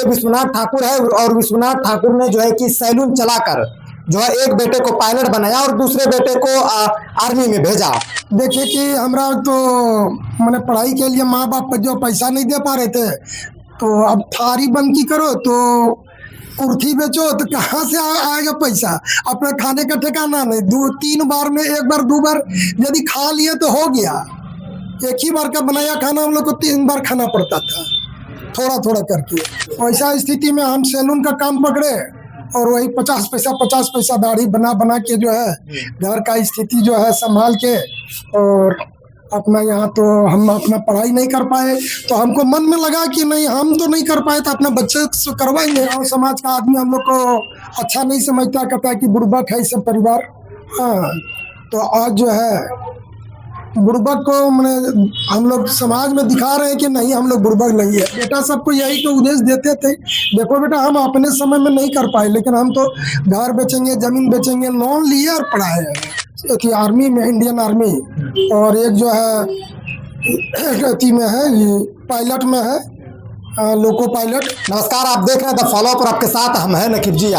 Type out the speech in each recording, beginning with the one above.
ये विश्वनाथ ठाकुर है और विश्वनाथ ठाकुर ने जो है कि सैलून चलाकर जो है एक बेटे को पायलट बनाया और दूसरे बेटे को आर्मी में भेजा। देखिए कि हमरा तो मैंने पढ़ाई के लिए माँ बाप जो पैसा नहीं दे पा रहे थे, तो अब थारी बंकी करो तो कुर्ती बेचो तो कहाँ से आएगा पैसा। अपने खाने का ठिकाना नहीं, 2-3 बार में, एक बार 2 बार यदि खा लिए तो हो गया। एक ही बार का बनाया खाना हम लोग को 3 बार खाना पड़ता था, थोड़ा थोड़ा करके। वैसा स्थिति में हम सैलून का काम पकड़े और वही 50 पैसा दाढ़ी बना बना के जो है घर का स्थिति जो है संभाल के, और अपना यहाँ तो हम अपना पढ़ाई नहीं कर पाए, तो हमको मन में लगा कि नहीं, हम तो नहीं कर पाए तो अपना बच्चे से करवाएंगे। और समाज का आदमी हम लोग को अच्छा नहीं समझता, कहता है कि बुड़बक है सब परिवार। हाँ, तो आज जो है बुड़बक को मैंने हम लोग समाज में दिखा रहे हैं कि नहीं, हम लोग बुड़बक नहीं है। बेटा सबको यही तो उपदेश देते थे, देखो बेटा हम अपने समय में नहीं कर पाए, लेकिन हम तो घर बेचेंगे, जमीन बेचेंगे, लोन लिए और पढ़ाए हैं। एक आर्मी में, इंडियन आर्मी, और एक जो है में है, पायलट में है, लोको पायलट। नमस्कार, आप देख रहे हैं द फॉलो पर, आपके साथ हम हैं नकीब जी।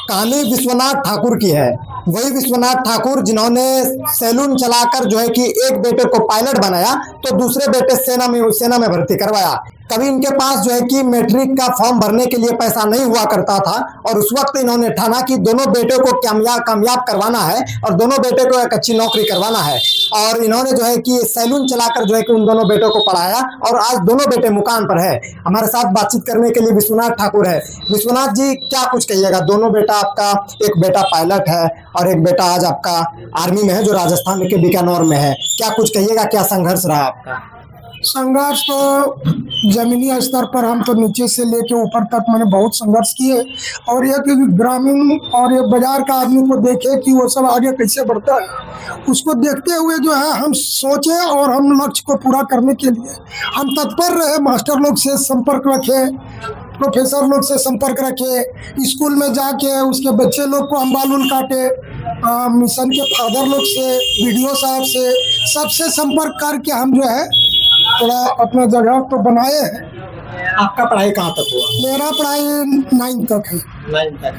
कहानी विश्वनाथ ठाकुर की है, वही विश्वनाथ ठाकुर जिन्होंने सैलून चलाकर जो है कि एक बेटे को पायलट बनाया तो दूसरे बेटे सेना में भर्ती करवाया। कभी इनके पास जो है कि मैट्रिक का फॉर्म भरने के लिए पैसा नहीं हुआ करता था और उस वक्त इन्होंने ठाना कि दोनों बेटे को कामयाब करवाना है और दोनों बेटे को एक अच्छी नौकरी करवाना है। और इन्होंने जो है कि सैलून चलाकर जो है कि उन दोनों बेटों को पढ़ाया और आज दोनों बेटे मुकाम पर है। हमारे साथ बातचीत करने के लिए विश्वनाथ ठाकुर है। विश्वनाथ जी, क्या कुछ कहिएगा? दोनों बेटा आपका, एक बेटा पायलट है और एक बेटा आज आपका आर्मी में है जो राजस्थान के बीकानेर में है। क्या कुछ कहिएगा, क्या संघर्ष रहा आपका? संघर्ष तो जमीनी स्तर पर हम तो नीचे से लेके ऊपर तक मैंने बहुत संघर्ष किए, और एक ग्रामीण और एक बाजार का आदमी को देखे कि वो सब आगे कैसे बढ़ता है, उसको देखते हुए जो है हम सोचे और हम लक्ष्य को पूरा करने के लिए हम तत्पर रहे। मास्टर लोग से संपर्क रखे, प्रोफेसर लोग से संपर्क रखे, स्कूल में जाके उसके बच्चे लोग को हम बाल उल काटे, मिशन के फादर लोग से, बीडीओ साहब से, सबसे संपर्क करके हम जो है थोड़ा अपना जगह तो बनाए हैं। आपका पढ़ाई कहाँ तक हुआ? मेरा पढ़ाई 9 तक है। 9 तक।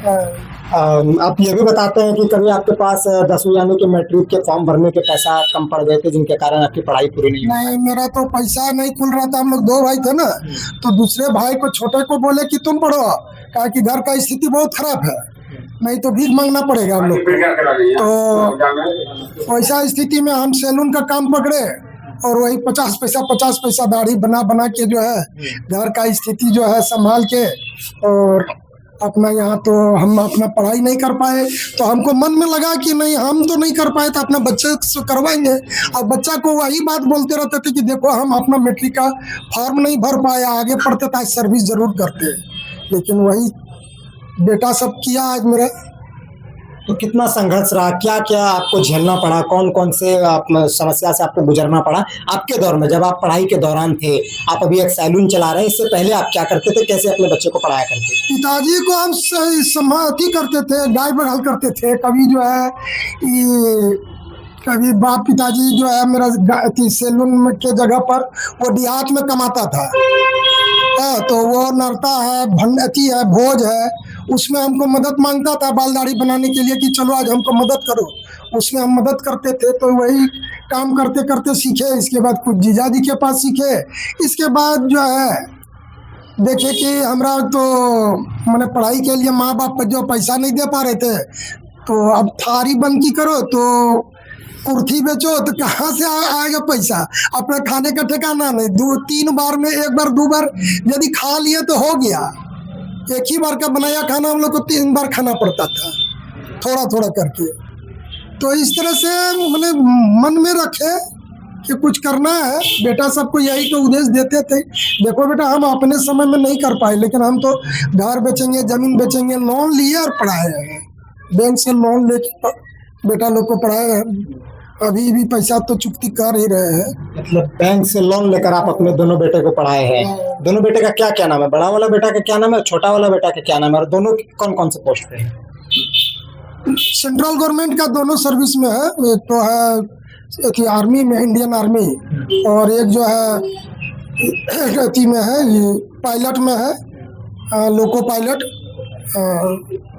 आप ये भी बताते हैं कि कभी आपके पास 10वीं यानी कि मैट्रिक के फॉर्म भरने के पैसा कम पड़ गए थे जिनके कारण आपकी पढ़ाई पूरी नहीं मेरा तो पैसा नहीं खुल रहा था। हम लोग 2 भाई थे ना, तो दूसरे भाई को, छोटे को बोले कि तुम पढ़ो, कहा कि घर का स्थिति बहुत खराब है, नहीं तो भीख मांगना पड़ेगा हम लोग को। तो वैसा स्थिति में हम सैलून का काम पकड़े और वही 50 पैसा दाढ़ी बना बना के जो है घर का स्थिति जो है संभाल के, और अपना यहाँ तो हम अपना पढ़ाई नहीं कर पाए, तो हमको मन में लगा कि नहीं, हम तो नहीं कर पाए तो अपना बच्चे से करवाएंगे। और बच्चा को वही बात बोलते रहते थे कि देखो हम अपना मैट्रिक का फॉर्म नहीं भर पाए, आगे पढ़ते तो सर्विस जरूर करते, लेकिन वही बेटा सब किया आज मेरा। तो कितना संघर्ष रहा, क्या क्या आपको झेलना पड़ा, कौन कौन से समस्या से आपको गुजरना पड़ा आपके दौर में जब आप पढ़ाई के दौरान थे? आप अभी एक सैलून चला रहे हैं, इससे पहले आप क्या करते थे, कैसे अपने बच्चे को पढ़ाया करते थे? पिताजी को हम समाधि करते थे, गाय बघाल करते थे। कभी जो है कभी बाप पिताजी जो है मेरा सैलून के जगह पर वो देहात में कमाता था, तो वो नरता है, भंडती है, भोज है, उसमें हमको मदद मांगता था बाल दाढ़ी बनाने के लिए कि चलो आज हमको मदद करो। उसमें हम मदद करते थे, तो वही काम करते करते सीखे। इसके बाद कुछ जीजा जी के पास सीखे। इसके बाद जो है देखे कि हमरा तो मैंने पढ़ाई के लिए माँ बाप जो पैसा नहीं दे पा रहे थे, तो अब थारी बंकी करो तो कुर्ती बेचो तो कहाँ से आएगा पैसा। अपने खाने का ठिकाना नहीं, 2-3 बार में, एक बार 2 बार यदि खा लिए तो हो गया। एक ही बार का बनाया खाना हम लोग को 3 बार खाना पड़ता था, थोड़ा थोड़ा करके। तो इस तरह से मैंने मन में रखे कि कुछ करना है। बेटा सबको यही तो उपदेश देते थे, देखो बेटा हम अपने समय में नहीं कर पाए, लेकिन हम तो घर बेचेंगे, जमीन बेचेंगे, लोन लिए और पढ़ाए हैं। बैंक से लोन लेके बेटा लोग को पढ़ाए हैं। अभी भी पैसा तो चुकती कर ही रहे हैं। मतलब बैंक से लोन लेकर आप अपने दोनों बेटे को पढ़ाए हैं। दोनों बेटे का क्या क्या नाम है? बड़ा वाला बेटा का क्या नाम है, छोटा वाला बेटा का क्या नाम है, और दोनों कौन कौन से पोस्ट पे हैं? सेंट्रल गवर्नमेंट का दोनों सर्विस में है। एक तो है एक आर्मी में, इंडियन आर्मी, और एक जो है में है, पायलट में है, लोको पायलट।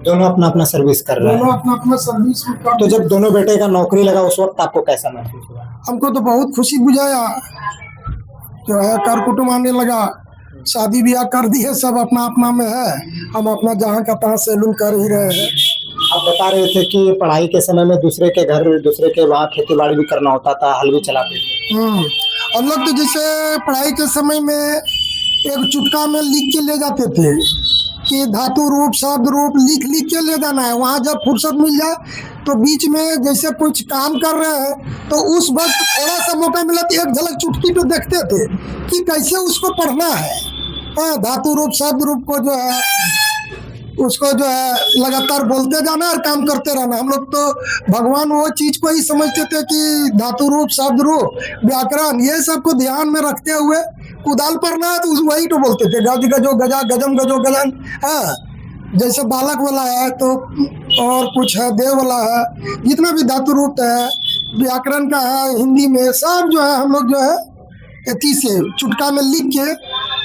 दोनों अपना अपना सर्विस कर रहे दोनों हैं। अपना अपना सर्विस कर। तो जब दोनों बेटे का नौकरी लगा उस वक्त आपको कैसा महसूस हुआ? हमको तो बहुत खुशी बुझाया, जो है कर कुटुम आने लगा, शादी ब्याह कर दिए, सब अपना अपना में है, हम अपना जहाँ का तहाँ सैलून कर ही रहे हैं। आप बता रहे थे कि पढ़ाई के समय में दूसरे के घर दूसरे के वहाँ खेती बाड़ी भी करना होता था, हल भी चलाते थे। हम लोग तो जैसे पढ़ाई के समय में एक चुटका में लिख के ले जाते थे कि धातु रूप शब्द रूप लिख लिख के ले जाना है। वहाँ जब फुर्सत मिल जाए तो बीच में जैसे कुछ काम कर रहे हैं तो उस वक्त थोड़ा सा मौका मिला तो एक झलक चुटकी पे देखते थे कि कैसे उसको पढ़ना है। धातु रूप शब्द रूप को जो है उसको जो है लगातार बोलते जाना और काम करते रहना। हम लोग तो भगवान वो चीज को ही समझते थे कि धातु रूप शब्द रूप व्याकरण ये सब को ध्यान में रखते हुए कुदाल पढ़ना है तो वही तो बोलते थे, गज गजो गजा गजम गजो गजन। जैसे बालक वाला है तो और कुछ है देव वाला है, जितना भी धातु रूप है व्याकरण का है हिंदी में सब जो है हम लोग जो है इसी से चुटका में लिख के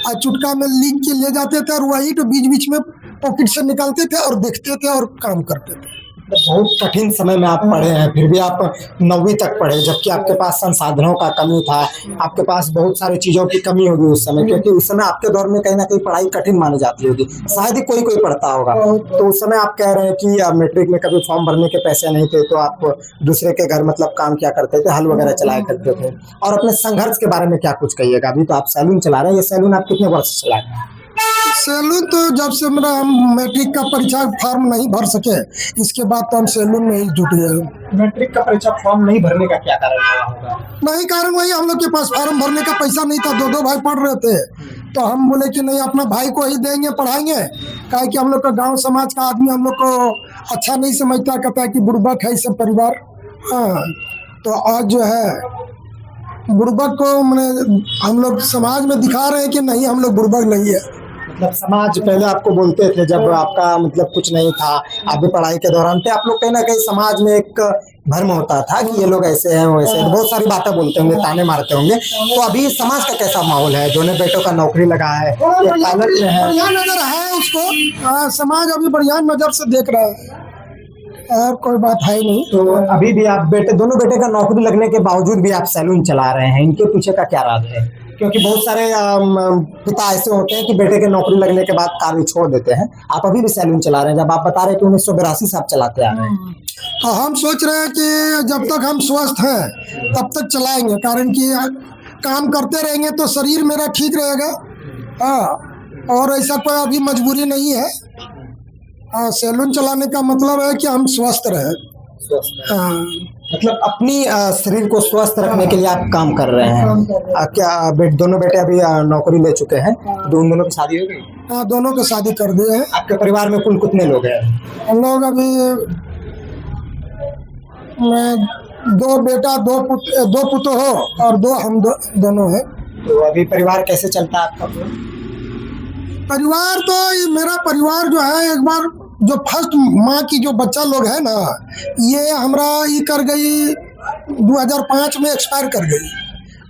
और चुटका में लिख के ले जाते थे और वही तो बीच बीच में पॉकेट से निकालते थे और देखते थे और काम करते थे। बहुत कठिन समय में आप पढ़े हैं, फिर भी आप 9वीं तक पढ़े, जबकि आपके पास संसाधनों का कमी था, आपके पास बहुत सारी चीज़ों की कमी होगी उस समय, क्योंकि उस समय आपके दौर में कहीं ना कहीं पढ़ाई कठिन मानी जाती होगी, शायद ही कोई कोई पढ़ता होगा। तो उस समय आप कह रहे हैं कि मैट्रिक में कभी फॉर्म भरने के पैसे नहीं थे तो आप दूसरे के घर मतलब काम क्या करते थे, हल वगैरह चलाया करते थे। और अपने संघर्ष के बारे में क्या कुछ कहिएगा? अभी तो आप सैलून चला रहे हैं, ये सैलून आप कितने वर्ष से चला रहे हैं? सैलून तो जब से मेरा हम मैट्रिक का परीक्षा फॉर्म नहीं भर सके इसके बाद तो हम सैलून में ही जुटे हैं। मैट्रिक का परीक्षा फॉर्म नहीं भरने का क्या कारण होगा? नहीं कारण वही हम लोग के पास फॉर्म भरने का पैसा नहीं था, दो भाई पढ़ रहे थे तो हम बोले कि नहीं अपना भाई को ही देंगे पढ़ाएंगे, काहे कि हम लोग का गांव समाज का आदमी हम लोग को अच्छा नहीं समझता, कहता है कि बुड़बक है सब परिवार। तो आज जो है बुड़बक को मैंने हम लोग समाज में दिखा रहे हैं कि नहीं हम लोग बुड़बक नहीं है। मतलब समाज पहले आपको बोलते थे जब आपका मतलब कुछ नहीं था, आप भी पढ़ाई के दौरान थे, आप लोग कहीं ना कहीं समाज में एक भ्रम होता था कि ये लोग ऐसे हैं वैसे हैं, बहुत सारी बातें बोलते होंगे, ताने मारते होंगे। तो अभी समाज का कैसा माहौल है? दोनों बेटों का नौकरी लगा है, एक पायलट में है, बढ़िया नजर है उसको, समाज अभी बढ़िया नजर से देख रहा है, और कोई बात है नहीं। तो अभी भी आप दोनों बेटे का नौकरी लगने के बावजूद भी आप सैलून चला रहे हैं, इनके पीछे का क्या राज है? क्योंकि बहुत सारे पिता ऐसे होते हैं कि बेटे के नौकरी लगने के बाद कार्य छोड़ देते हैं, आप अभी भी सैलून चला रहे हैं, जब आप बता रहे हैं कि 1982 से आप चलाते आ रहे हैं। तो हम सोच रहे हैं कि जब तक हम स्वस्थ हैं तब तक चलाएंगे, कारण कि काम करते रहेंगे तो शरीर मेरा ठीक रहेगा। और ऐसा कोई अभी मजबूरी नहीं है। सैलून चलाने का मतलब है कि हम स्वस्थ रहे। मतलब अपनी शरीर को स्वस्थ रखने के लिए आप काम कर रहे हैं। क्या दोनों बेटे अभी नौकरी ले चुके हैं? दोनों की शादी हो गई? हाँ दोनों की शादी कर दिए हैं। आपके परिवार में कुल कितने लोग हैं? हम लोग अभी मैं 2 बेटा 2 पुत्र हो और 2 हम दोनों हैं। तो अभी परिवार कैसे चलता है आपका? परिवार तो मेरा परिवार जो है एक बार जो फर्स्ट माँ की जो बच्चा लोग है ना, ये हमरा ये कर गई 2005 में एक्सपायर कर गई।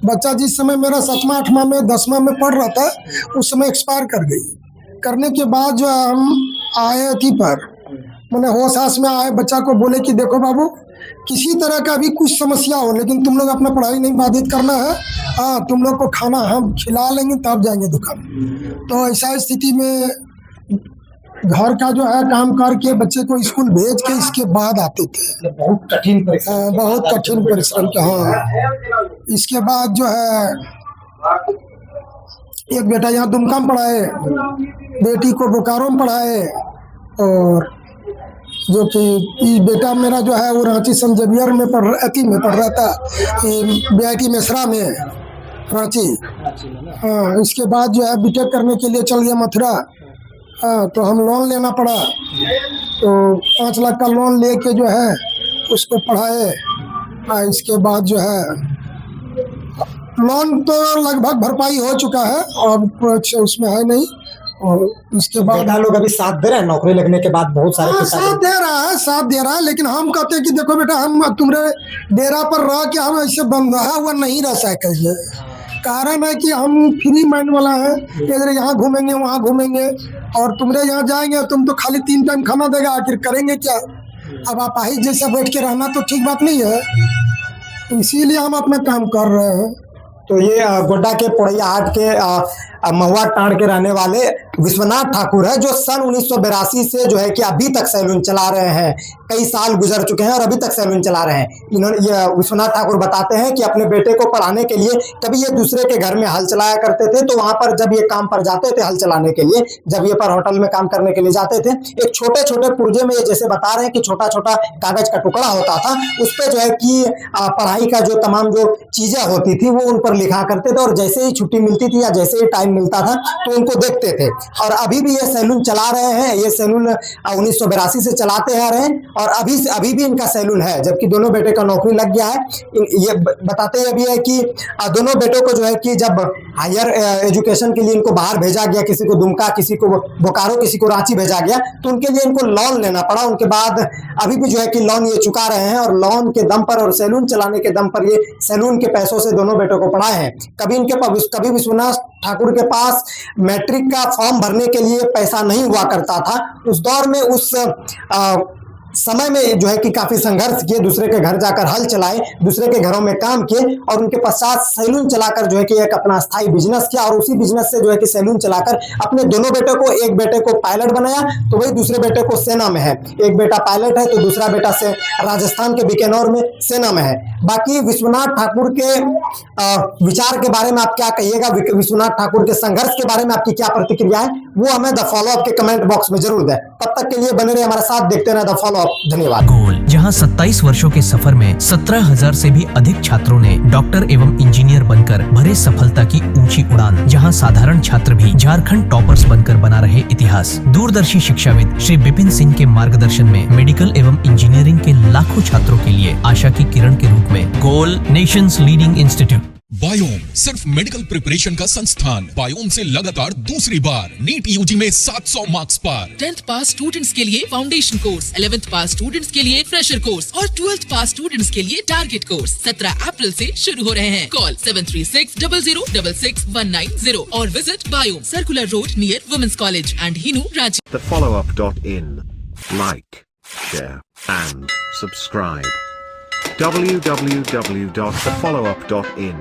बच्चा जिस समय मेरा 7वां 8वां में 10वां में पढ़ रहा था उस समय एक्सपायर कर गई। करने के बाद जो है हम आए थी पर मैंने होश आस में आए, बच्चा को बोले कि देखो बाबू किसी तरह का भी कुछ समस्या हो लेकिन तुम लोग अपना पढ़ाई नहीं बाधित करना है। तुम लोग को खाना हम खिला लेंगे तब जाएंगे दुकान। तो ऐसा स्थिति में घर का जो है काम करके बच्चे को स्कूल भेज के इसके बाद आते थे। बहुत कठिन परिश्रम। बहुत कठिन परिश्रम के। हाँ इसके बाद जो है एक बेटा यहाँ दुमका में पढ़ाए, बेटी को बोकारो में पढ़ाए, और जो कि बेटा मेरा जो है वो रांची संत जेवियर में पढ़ रहा था, BIT मेसरा में रांची। हाँ इसके बाद जो है बीटेक करने के लिए चल गया मथुरा। तो हम लोन लेना पड़ा, तो 5 लाख का लोन लेके जो है उसको पढ़ाए। इसके बाद जो है लोन तो लगभग भरपाई हो चुका है और कुछ उसमें है नहीं। और उसके बाद लोग अभी साथ दे रहे हैं नौकरी लगने के बाद, बहुत सारे साथ दे रहा है, लेकिन हम कहते हैं कि देखो बेटा हम तुम्हारे डेरा पर रह के हम ऐसे बंधा हुआ नहीं रह सके, कारण है कि हम फ्री माइंड वाला है, इधर यहाँ घूमेंगे वहाँ घूमेंगे, और तुम्हारे यहाँ जाएंगे तुम तो खाली 3 टाइम खाना देगा, आखिर करेंगे क्या। अब आप ही जैसा बैठ के रहना तो ठीक बात नहीं है, तो इसीलिए हम अपना काम कर रहे हैं। तो ये गोड्डा के पोड़ैया हाट के महुआ टाड़ के रहने वाले विश्वनाथ ठाकुर है, जो सन 1982 से जो है कि अभी तक सैलून चला रहे हैं। कई साल गुजर चुके हैं और अभी तक सैलून चला रहे हैं। इन्होंने ये विश्वनाथ ठाकुर बताते हैं कि अपने बेटे को पढ़ाने के लिए कभी ये दूसरे के घर में हल चलाया करते थे, तो वहां पर जब ये काम पर जाते थे हल चलाने के लिए, जब ये पर होटल में काम करने के लिए जाते थे, एक छोटे छोटे पुर्जे में, ये जैसे बता रहे हैं कि छोटा छोटा कागज का टुकड़ा होता था, उस पर जो है कि पढ़ाई का जो तमाम जो चीजें होती थी वो उन पर लिखा करते थे, और जैसे ही छुट्टी मिलती थी या जैसे ही टाइम मिलता था तो उनको देखते थे। और अभी भी ये सैलून चला रहे हैं। ये सैलून 1982 से चलाते आ रहे हैं और अभी भी इनका सैलून है, जबकि दोनों बेटे का नौकरी लग गया है। ये बताते ये भी है कि दोनों बेटों को जो है कि जब हायर एजुकेशन के लिए इनको बाहर भेजा गया, किसी को दुमका, किसी को बोकारो, किसी को रांची भेजा गया, तो उनके लिए इनको लोन लेना पड़ा। उनके बाद अभी भी जो है कि लोन ये चुका रहे हैं, और लोन के दम पर और सैलून चलाने के दम पर ये सैलून के पैसों से दोनों बेटों को पढ़ाए हैं। कभी विश्वनाथ ठाकुर के पास मैट्रिक का फॉर्म भरने के लिए पैसा नहीं हुआ करता था। उस दौर में, उस समय में जो है कि काफी संघर्ष किए, दूसरे के घर जाकर हल चलाए, दूसरे के घरों में काम किए, और उनके पश्चात सैलून चलाकर जो है कि एक अपना स्थायी बिजनेस किया, और उसी बिजनेस से जो है कि सैलून चलाकर अपने दोनों बेटों को, एक बेटे को पायलट बनाया तो वही दूसरे बेटे को सेना में है। एक बेटा पायलट है तो दूसरा बेटा से राजस्थान के बीकानेर में सेना में है। बाकी विश्वनाथ ठाकुर के विचार के बारे में आप क्या कहिएगा, विश्वनाथ ठाकुर के संघर्ष के बारे में आपकी क्या प्रतिक्रिया है, वो हमें द फॉलो अप के कमेंट बॉक्स में जरूर दें। तब तक के लिए बने रहे हमारे साथ, देखते रहे द फॉलो अप। धन्यवाद। गोल, जहां 27 वर्षों के सफर में 17,000 से भी अधिक छात्रों ने डॉक्टर एवं इंजीनियर बनकर भरे सफलता की ऊंची उड़ान, जहां साधारण छात्र भी झारखंड टॉपर्स बनकर बना रहे इतिहास। दूरदर्शी शिक्षाविद श्री विपिन सिंह के मार्गदर्शन में मेडिकल एवं इंजीनियरिंग के लाखों छात्रों के लिए आशा की किरण के रूप में गोल, नेशंस लीडिंग इंस्टीट्यूट। बायोम सिर्फ मेडिकल प्रिपरेशन का संस्थान। बायोम से लगातार दूसरी बार नीट यूजी में 700 मार्क्स पार। 10th पास स्टूडेंट्स के लिए फाउंडेशन कोर्स, 11th पास स्टूडेंट्स के लिए फ्रेशर कोर्स और 12th पास स्टूडेंट्स के लिए टारगेट कोर्स 17 अप्रैल से शुरू हो रहे हैं। कॉल 7360066190 और visit Biome, circular road near women's college and Hinoo, Ranchi. thefollowup.in. Like, share and subscribe. www.thefollowup.in